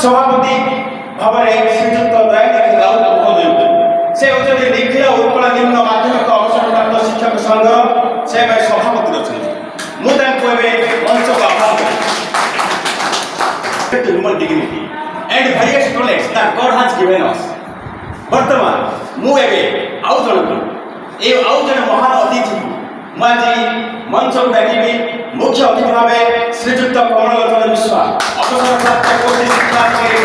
সভাপতি ভাবে শ্রীযুক্ত দয়ানিধি রাউত মহোদয় সে হচ্ছেন নিখিল উৎকল নিম্ন মাধ্যমিক অবসরপ্রাপ্ত শিক্ষক সংঘ সে সভাপতি অনেক ମୁଁ ତାଙ୍କୁ ଏବେ ମଞ୍ଚକୁ ଆହ୍ୱାନ କରିବି human dignity and various knowledge that God has given us ବର୍ତ୍ତମାନ ମୁଁ ଏବେ ଆଉ ଜଣେ ମହାନ ଅତିଥିକୁ ମୁଁ ଆଜି ମଞ୍ଚକୁ ଡାକିବି ମୁଖ୍ୟ ଅତିଥି ଭାବେ ଶ୍ରୀଯୁକ୍ତ କମଳଲୋଚନ ବିଶ୍ୱାଳ ଅବସରପ୍ରାପ୍ତ କୋଟି ଶିକ୍ଷାଧିକାରୀ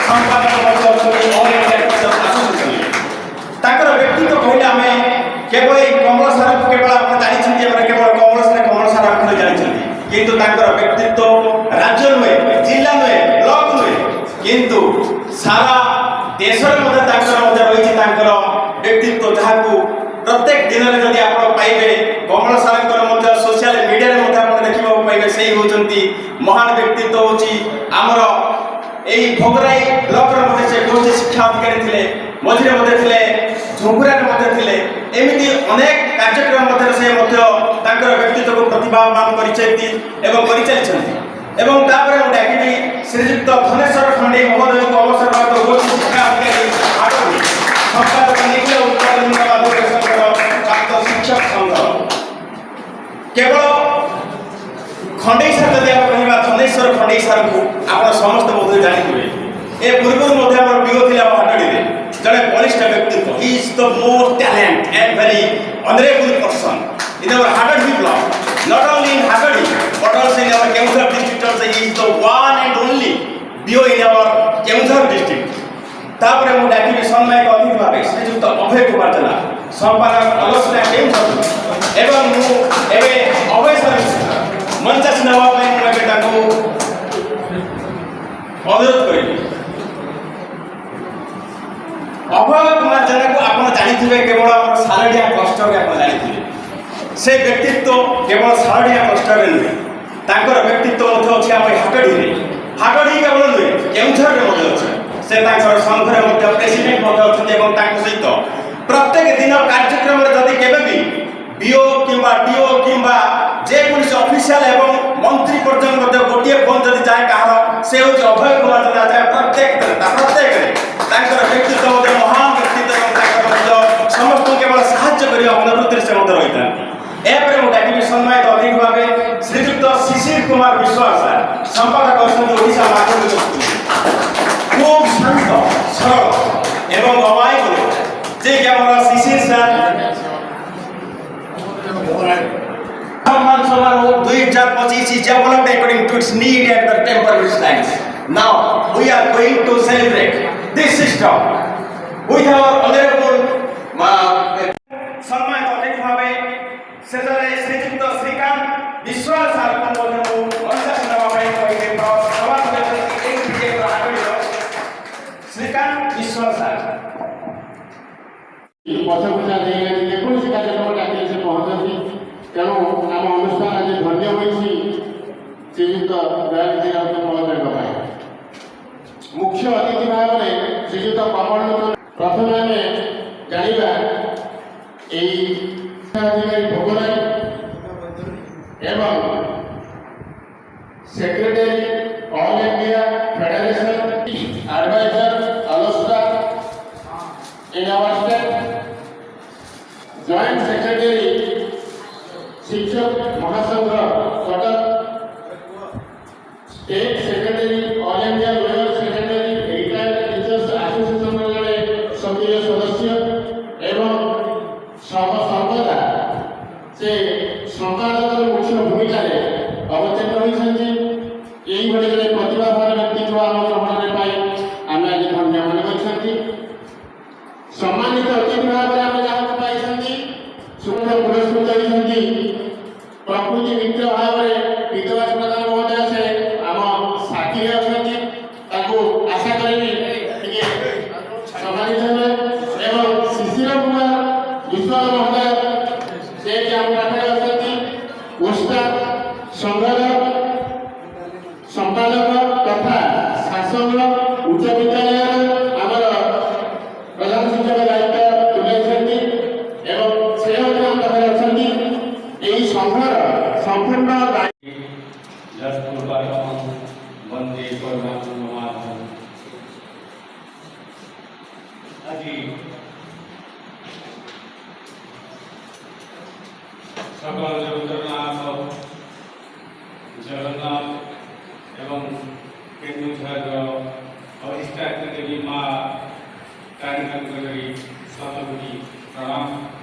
ସମ୍ପାଦକ ମଧ୍ୟ ଅଛନ୍ତି ଅଲ୍ ଇଣ୍ଡିଆ ଟିଚର୍ସ ଆସୋସିଏସନ୍। ତାଙ୍କର ବ୍ୟକ୍ତିତ୍ୱ କହିଲେ ଆମେ କେବଳ ଏଇ କମଳ ସାରକୁ କେବଳ ଆପଣ ଜାଣିଛନ୍ତି ଆମେ କେବଳ କମଳ ସାର ଆପଣ ଜାଣିଛନ୍ତି କିନ୍ତୁ ତାଙ୍କର ବ୍ୟକ୍ତିତ୍ୱ ରାଜ୍ୟ ନୁହେଁ ଜିଲ୍ଲା ନୁହେଁ ବ୍ଲକ ନୁହେଁ କିନ୍ତୁ ସାରା ଦେଶରେ ମଧ୍ୟ ତାଙ୍କର ମଧ୍ୟ ରହିଛି ତାଙ୍କର ବ୍ୟକ୍ତିତ୍ୱ ଯାହାକୁ ପ୍ରତ୍ୟେକ ଦିନରେ ଯଦି ଆପଣ ପାଇବେ କମଳ ସାରଙ୍କର ମଧ୍ୟ ସୋସିଆଲ ମିଡ଼ିଆରେ ମଧ୍ୟ ଆପଣ ଦେଖିବାକୁ ପାଇବେ ସେଇ ହେଉଛନ୍ତି ମହାନ ବ୍ୟକ୍ତିତ୍ୱ ହେଉଛି ଆମର এই ভোগরাই ব্লকর মধ্যে সে কোটি শিক্ষা অধিকারী ଥିଲେ মঝিরে মধ্যে ଥିଲେ ঝুঁকুরার মধ্যে ଥିଲେ এমিতি অনেক কার্যক্রম মধ্যে সে মধ্য তাଙ୍କର ব্যক্তিত্বକୁ প্রতিভাবান କରିଛନ୍ତି এবং পরিচালিଛନ୍ତି এবং তারপরে ମୁଁ ଡାକିବି ଶ୍ରୀଯୁକ୍ତ ଧନେଶ୍ୱର ଖଣ୍ଡେଇ ମହୋଦୟଙ୍କୁ ଅବସରପ୍ରାପ୍ତ କୋଟି ଶିକ୍ଷା ଅଧିକାରୀ ଆଗକୁ ସମ୍ପାଦକ ନିଖିଳ ଉତ୍କଳ ନିମ୍ନ ମାଧ୍ୟମିକ ସଂଘର ପ୍ରାପ୍ତ ଶିକ୍ଷକ ସଂଘ କେବଳ ଖଣ୍ଡେଇ ସାର ଯଦି ଆମେ କହିବା ଧନେଶ୍ୱର ଖଣ୍ଡେଇ ସାରଙ୍କୁ ଆପଣ ସମସ୍ତେ ମଧ୍ୟ ଜାଣିଥିବେ ଏ ପୂର୍ବରୁ ମଧ୍ୟ ଆମର ବିଓ ଥିଲେ ଆମ ହାଟଡିରେ ଜଣେ ବଳିଷ୍ଠ ବ୍ୟକ୍ତିତ୍ୱ he is the most talent and very honourable person in our Hagadi block, not only in Hagadi but also in our Keonjhar district also he is the one and only BO in our Keonjhar district. তারপরে ମୁଁ ଡାକିବି ସମ୍ମାନିତ ଅତିଥି ଭାବେ ଶ୍ରୀଯୁକ୍ତ ଅଭୟ କୁମାର ଜେନା ସମ୍ପାଦକ ଆଲୋଚନା କେଉଁଝର ଏବଂ ମୁଁ ଏବେ ଅଭୟ ସାର ମଞ୍ଚାସୀନ ହେବା ପାଇଁ ମୁଁ ଏବେ ତାଙ୍କୁ ଅନୁରୋଧ କରିବି। ଅଭୟ କୁମାର ଜେନାକୁ ଆପଣ ଜାଣିଥିବେ କେବଳ ଆମର ସାରଡ଼ିଆ କ୍ଲଷ୍ଟରରେ ଆପଣ ଜାଣିଥିବେ ସେ ବ୍ୟକ୍ତିତ୍ୱ କେବଳ ସାରଡ଼ିଆ କ୍ଲଷ୍ଟରରେ ନୁହେଁ ତାଙ୍କର ବ୍ୟକ୍ତିତ୍ୱ ମଧ୍ୟ ଅଛି ଆମ ହାଟଡିରେ ହାଟଡି କେବଳ ନୁହେଁ କେଉଁଝରରେ ମଧ୍ୟ ଅଛି ସେ ତାଙ୍କର ସଂଘରେ ମଧ୍ୟ ପ୍ରେସିଡେଣ୍ଟ ମଧ୍ୟ ଅଛନ୍ତି ଏବଂ ତାଙ୍କ ସହିତ ପ୍ରତ୍ୟେକ ଦିନ କାର୍ଯ୍ୟକ୍ରମରେ ଯଦି କେବେ ବି ବିଓ କିମ୍ବା ଡିଓ କିମ୍ବା ଯେକୌଣସି ଅଫିସିଆଲ ଏବଂ ମନ୍ତ୍ରୀ ପର୍ଯ୍ୟନ୍ତ ମଧ୍ୟ ଗୋଟିଏ ଫୋନ୍ ଯଦି ଯାଏ କାହାର ସେ ହେଉଛି ଅଭୟ କୁମାର ଜେନା ଯାଏ ପ୍ରତ୍ୟେକରେ ତାଙ୍କର ବ୍ୟକ୍ତିତ୍ୱ ମଧ୍ୟ ମହାନ ବ୍ୟକ୍ତିତ୍ୱ ଏବଂ ତାଙ୍କର ମଧ୍ୟ ସମସ୍ତଙ୍କୁ କେବଳ ସାହାଯ୍ୟ କରିବା ମନୋବୃତ୍ତିରେ ସେ ମଧ୍ୟ ରହିଥାନ୍ତି। ଏହାପରେ ମୁଁ ଡାକିବି ସମ୍ମାନିତ ଅତିଥି ଭାବେ ଶ୍ରୀଯୁକ୍ତ ଶିଶିର କୁମାର ବିଶ୍ୱାଳ ସାର୍ ସମ୍ପାଦକ ଅଛନ୍ତି ଓଡ଼ିଶା ମାଧ୍ୟମିକ ସ୍କୁଲ খুব শান্ত সরল এবং অমায়িক লোক যে আমরা শিশির স্যার সম্মান সমারোহ 2025 is developed according to its need and the temporary times. Now we are going to celebrate this system with our honorable সম্মানিত অতিথি ভাবে সেজরে শ্রীযুক্ত শ্রীকান্ত বিশ্বাল স্যার মধ্যে মঞ্চাসীন হেবা ପାଇଁ କହିବେ ସଭାপতি এই বিজেপির হাটড়ির শ্রীকান্ত বিশ্বাল স্যার ପଛପଛା ଦେଇଗଲେ ଯେକୌଣସି କାର୍ଯ୍ୟକ୍ରମ ଡାକିଲେ ସେ ପହଞ୍ଚନ୍ତି ତେଣୁ ଆମ ଅନୁଷ୍ଠାନ ଆଜି ଧନ୍ୟ ହୋଇଛି ଶ୍ରୀଯୁକ୍ତ ଦୟାନିଧି ରାଉତ ମହୋଦୟଙ୍କ ପାଇଁ। ମୁଖ୍ୟ ଅତିଥି ଭାବରେ ଶ୍ରୀଯୁକ୍ତ କମଳଲୋଚନ ପ୍ରଥମେ ଆମେ ଜାଣିବା এই শিক্ষাধিকারী ভোগরাই এবং secretary all India federation adviser আলোচনা in our state, Joint Secretary Shikshak Mahasangha Kotak, State Secretary All India Loyal Secretary Retired Teachers Association জনে সক্রিয় সদস্য এবং সর্বদা সে সম্পাদকের মুখ্য ভূমিকায় অবতীর্ণ হয়েছেন। এইভাবে জনে প্রতিভাবান ব্যক্তিত্ব ଆମ ଗ୍ରହଣରେ ପାଇ ଆମେ ଆଜି ଧନ୍ୟ ମନେ କରିଛନ୍ତି। সম্মানিত অতিথি ভাবে আমি যাহাকে পাইছেন সুন্দর পুরস্কৃত হয়েছেন প্রকৃতি মিত্র ভাবে বিদ্যবাস প্রধান মহোদয় সে আম সাথীরে অনেক তাকে আশা করি টিকে সম্মানিত হবে এবং শিশির কুমার বিশ্বাল মহোদয় সে আম পাখে অনেক উস্তাদ সংঘর সম্পাদক তথা শাসন উচ্চ বিদ্যালয়ের আমার প্রধান শিক্ষক দায়িত্ব তুলেছেন এবং সে হচ্ছে আমার পাখে অনেক এই সংঘর সম্পূর্ণ বন্দে পরমাত্মা ଆଜି ସକଳ ଜଗତରନାଥ ଜଗନ୍ନାଥ ଏବଂ କେନ୍ଦୁଝରର ଅଧିଷ୍ଠାତ୍ରୀ ଦେବୀ ମା ତାରିଣୀଙ୍କ ଶତକୋଟି ପ୍ରଣାମ।